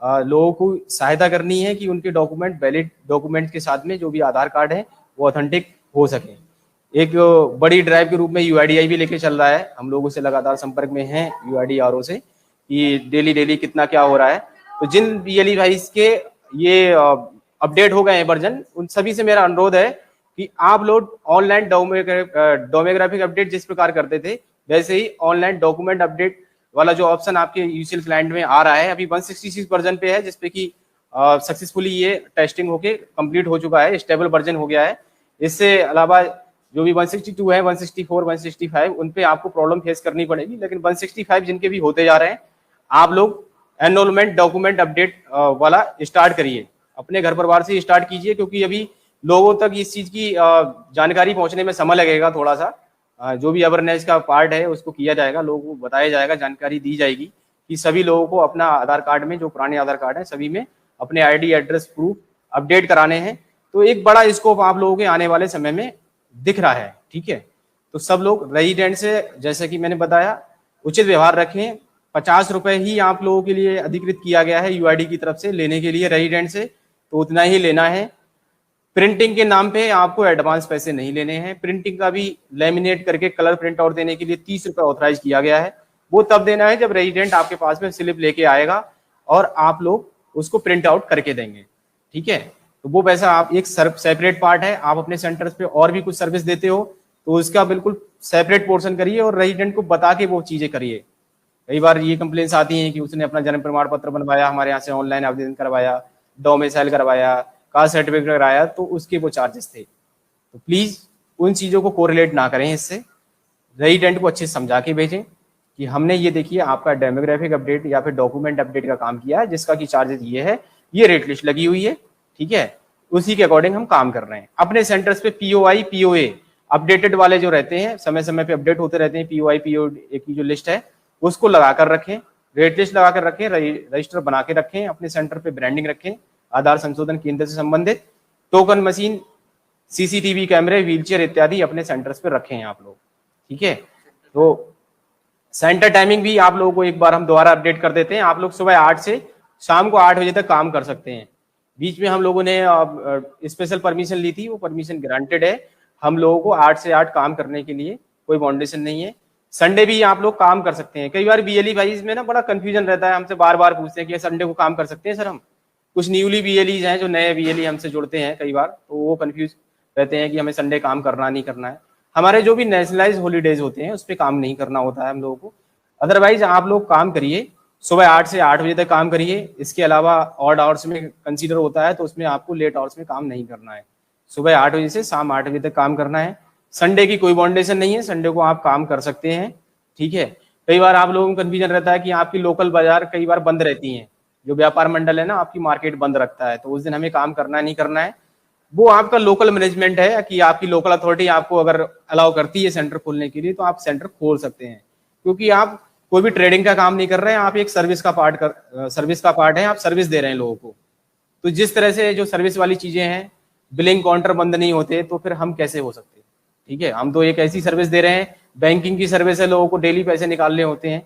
लोगों को सहायता करनी है कि उनके डॉक्यूमेंट वैलिड डॉक्यूमेंट के साथ में जो भी आधार कार्ड है वो ऑथेंटिक हो सके। एक बड़ी ड्राइव के रूप में यूआईडीआई भी लेके चल रहा है, हम लोगों से लगातार संपर्क में हैं यूआईडीआरओ से कि डेली कितना क्या हो रहा है। तो जिन बीएलई भाई के ये अपडेट हो गए हैं वर्जन, उन सभी से मेरा अनुरोध है कि आप लोग ऑनलाइन डोमोग्राफिक अपडेट जिस प्रकार करते थे वैसे ही ऑनलाइन डॉक्यूमेंट अपडेट वाला जो ऑप्शन आपके यूसीएल क्लाइंट में आ रहा है, अभी 166 वर्जन पे है, जिसपे कि सक्सेसफुली ये टेस्टिंग होके कंप्लीट हो चुका है, स्टेबल वर्जन हो गया है। इससे अलावा जो भी 162 है, 164, 165 उन पे आपको प्रॉब्लम फेस करनी पड़ेगी, लेकिन 165 जिनके भी होते जा रहे हैं, आप लोग एनरोलमेंट डॉक्यूमेंट अपडेट वाला स्टार्ट करिए, अपने घर परिवार से स्टार्ट कीजिए, क्योंकि अभी लोगों तक इस चीज की जानकारी पहुंचने में समय लगेगा थोड़ा सा। जो भी अवेयरनेस का पार्ट है उसको किया जाएगा, लोगों को बताया जाएगा, जानकारी दी जाएगी कि सभी लोगों को अपना आधार कार्ड में, जो पुराने आधार कार्ड है सभी में अपने आईडी एड्रेस प्रूफ अपडेट कराने हैं। तो एक बड़ा स्कोप आप लोगों के आने वाले समय में दिख रहा है, ठीक है। तो सब लोग रेजिडेंट से, जैसे कि मैंने बताया, उचित व्यवहार रखें। 50 रुपए ही आप लोगों के लिए अधिकृत किया गया है यूआईडी की तरफ से लेने के लिए रेजिडेंट से, तो उतना ही लेना है। प्रिंटिंग के नाम पे आपको एडवांस पैसे नहीं लेने हैं। प्रिंटिंग का भी लेमिनेट करके कलर प्रिंट आउट देने के लिए 30 रुपए ऑथराइज किया गया है, वो तब देना है जब रेजिडेंट आपके पास में स्लिप लेके आएगा और आप लोग उसको प्रिंट आउट करके देंगे, ठीक है। तो वो पैसा आप एक सेपरेट पार्ट है। आप अपने सेंटर्स पे और भी कुछ सर्विस देते हो तो उसका बिल्कुल सेपरेट पोर्शन करिए और रेजिडेंट को बता के वो चीजें करिए। कई बार ये कंप्लेंट्स आती हैं कि उसने अपना जन्म प्रमाण पत्र बनवाया, हमारे यहाँ से ऑनलाइन आवेदन करवाया, डोमिसाइल करवाया, कास्ट सर्टिफिकेट कराया, तो उसके वो चार्जेस थे। तो प्लीज उन चीजों को कोरिलेट ना करें इससे। रेजिडेंट को अच्छे से समझा के भेजें कि हमने ये देखिए आपका डेमोग्राफिक अपडेट या फिर डॉक्यूमेंट अपडेट का काम किया है, जिसका की चार्जेस ये है, ये रेट लिस्ट लगी हुई है, ठीक है, उसी के अकॉर्डिंग हम काम कर रहे हैं। अपने सेंटर्स पे पीओआई पीओए अपडेटेड वाले जो रहते हैं, समय समय पे अपडेट होते रहते हैं, पीओआई पीओए की जो लिस्ट है उसको लगाकर रखें, रेट लिस्ट लगाकर रखें, रजिस्टर बना के रखें, अपने सेंटर पे ब्रांडिंग रखें, आधार संशोधन केंद्र से संबंधित टोकन मशीन, सीसीटीवी कैमरे, व्हीलचेयर इत्यादि अपने सेंटर्स पे रखें आप लोग, ठीक है। तो सेंटर टाइमिंग भी आप लोगों को एक बार हम दोबारा अपडेट कर देते हैं। आप लोग सुबह 8 से शाम को 8 बजे तक काम कर सकते हैं। बीच में हम लोगों ने स्पेशल परमिशन ली थी, वो परमिशन ग्रांटेड है। हम लोगों को 8 से 8 काम करने के लिए कोई बाउंडेशन नहीं है। संडे भी आप लोग काम कर सकते हैं। कई बार बीएलई भाई इसमें ना बड़ा कंफ्यूजन रहता है, हमसे बार बार पूछते हैं कि संडे को काम कर सकते हैं सर हम। कुछ न्यूली बीएलई हैं जो नए बीएलई हमसे जुड़ते हैं कई बार, तो वो कंफ्यूज रहते हैं कि हमें संडे काम करना नहीं करना है। हमारे जो भी नेशनलाइज हॉलीडेज होते हैं उस पर काम नहीं करना होता है हम लोगों को। अदरवाइज आप लोग काम करिए, सुबह 8 से 8 बजे तक काम करिए। इसके अलावा ऑड आवर्स में कंसीडर होता है तो उसमें आपको लेट आवर्स में काम नहीं करना है। सुबह 8 बजे से शाम 8 बजे तक काम करना है। संडे की कोई बाउंडेशन नहीं है, संडे को आप काम कर सकते हैं, ठीक है। कई बार आप लोगों को कंफ्यूजन रहता है कि आपकी लोकल बाजार कई बार बंद रहती हैं, जो व्यापार मंडल है ना आपकी मार्केट बंद रखता है, तो उस दिन हमें काम करना नहीं करना है। वो आपका लोकल मैनेजमेंट है कि आपकी लोकल अथॉरिटी आपको अगर अलाउ करती है सेंटर खोलने के लिए तो आप सेंटर खोल सकते हैं, क्योंकि आप कोई भी ट्रेडिंग का काम नहीं कर रहे हैं, आप एक सर्विस का पार्ट है, आप सर्विस दे रहे हैं लोगों को। तो जिस तरह से जो सर्विस वाली चीजें हैं, बिलिंग काउंटर बंद नहीं होते तो फिर हम कैसे हो सकते, ठीक है। हम तो एक ऐसी सर्विस दे रहे हैं, बैंकिंग की सर्विस है, लोगों को डेली पैसे निकालने होते हैं,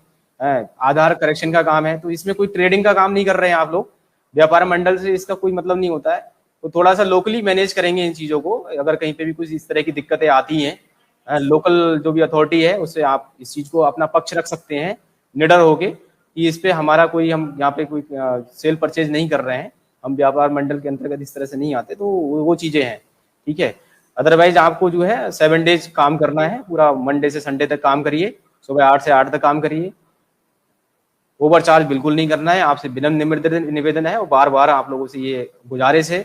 आधार करेक्शन का काम है, तो इसमें कोई ट्रेडिंग का काम नहीं कर रहे हैं आप लोग। व्यापार मंडल से इसका कोई मतलब नहीं होता है। तो थोड़ा सा लोकली मैनेज करेंगे इन चीजों को। अगर कहीं पे भी कुछ इस तरह की दिक्कतें आती हैं, लोकल जो भी अथॉरिटी है उससे आप इस चीज को अपना पक्ष रख सकते हैं निडर होके कि इस पे हमारा कोई, हम यहाँ पे कोई सेल परचेज नहीं कर रहे हैं, हम व्यापार मंडल के अंतर्गत इस तरह से नहीं आते, तो वो चीजें हैं, ठीक है। अदरवाइज आपको जो है 7 डेज काम करना है, पूरा मंडे से संडे तक काम करिए, सुबह 8 से 8 तक काम करिए। ओवर चार्ज बिल्कुल नहीं करना है, आपसे विनम्र निवेदन है और बार बार आप लोगों से ये गुजारिश है,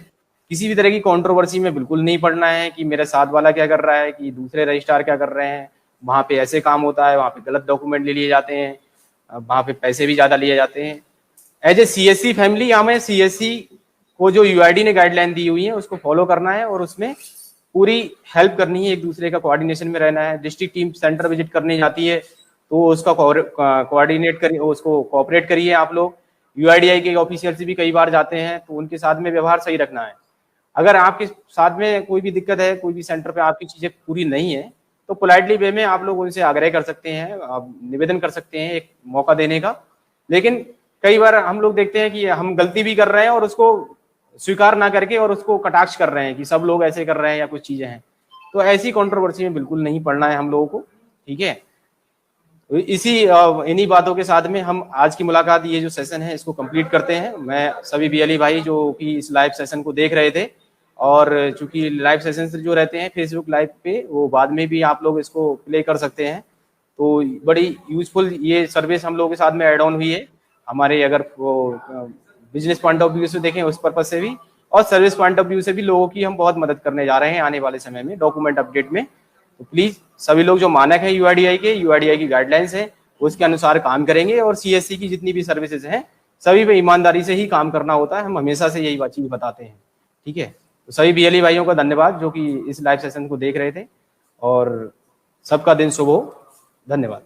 किसी भी तरह की कंट्रोवर्सी में बिल्कुल नहीं पड़ना है कि मेरे साथ वाला क्या कर रहा है, कि दूसरे रजिस्ट्रार क्या कर रहे हैं, वहाँ पे ऐसे काम होता है, वहाँ पे गलत डॉक्यूमेंट ले लिए जाते हैं, वहाँ पे पैसे भी ज्यादा लिए जाते हैं। एज ए सीएससी फैमिली हमें सीएससी को जो यूआईडी ने गाइडलाइन दी हुई है उसको फॉलो करना है और उसमें पूरी हेल्प करनी है, एक दूसरे का कोऑर्डिनेशन में रहना है। डिस्ट्रिक्ट टीम सेंटर विजिट करने जाती है तो उसका कोऑर्डिनेट करिए, उसको कोऑपरेट करिए आप लोग। यूआईडीआई के ऑफिशियल्स भी कई बार जाते हैं तो उनके साथ में व्यवहार सही रखना है। अगर आपके साथ में कोई भी दिक्कत है, कोई भी सेंटर पे आपकी चीजें पूरी नहीं है, तो पोलाइटली वे में आप लोग उनसे आग्रह कर सकते हैं, आप निवेदन कर सकते हैं एक मौका देने का। लेकिन कई बार हम लोग देखते हैं कि हम गलती भी कर रहे हैं और उसको स्वीकार ना करके और उसको कटाक्ष कर रहे हैं कि सब लोग ऐसे कर रहे हैं या कुछ चीजें हैं, तो ऐसी कंट्रोवर्सी में बिल्कुल नहीं पड़ना है हम लोगों को, ठीक है। इन्हीं बातों के साथ में हम आज की मुलाकात, ये जो सेशन है इसको कंप्लीट करते हैं। मैं सभी बीएलई भाई जो कि इस लाइव सेशन को देख रहे थे, और चूंकि लाइव सेशन जो रहते हैं फेसबुक लाइव पे, वो बाद में भी आप लोग इसको प्ले कर सकते हैं, तो बड़ी यूजफुल ये सर्विस हम लोगों के साथ में ऐड ऑन हुई है हमारे, अगर वो बिजनेस पॉइंट ऑफ व्यू से देखें उस पर्पज से भी, और सर्विस पॉइंट ऑफ व्यू से भी लोगों की हम बहुत मदद करने जा रहे हैं आने वाले समय में डॉक्यूमेंट अपडेट में। तो प्लीज सभी लोग जो मानक है यूआईडीआई के, यूआईडीआई की गाइडलाइंस है उसके अनुसार काम करेंगे और सीएससी की जितनी भी सर्विसेज हैं सभी पे ईमानदारी से ही काम करना होता है। हम हमेशा से यही चीज बताते हैं। ठीक है, तो सभी बीएलई भाइयों का धन्यवाद जो कि इस लाइव सेशन को देख रहे थे और सबका दिन शुभ हो। धन्यवाद।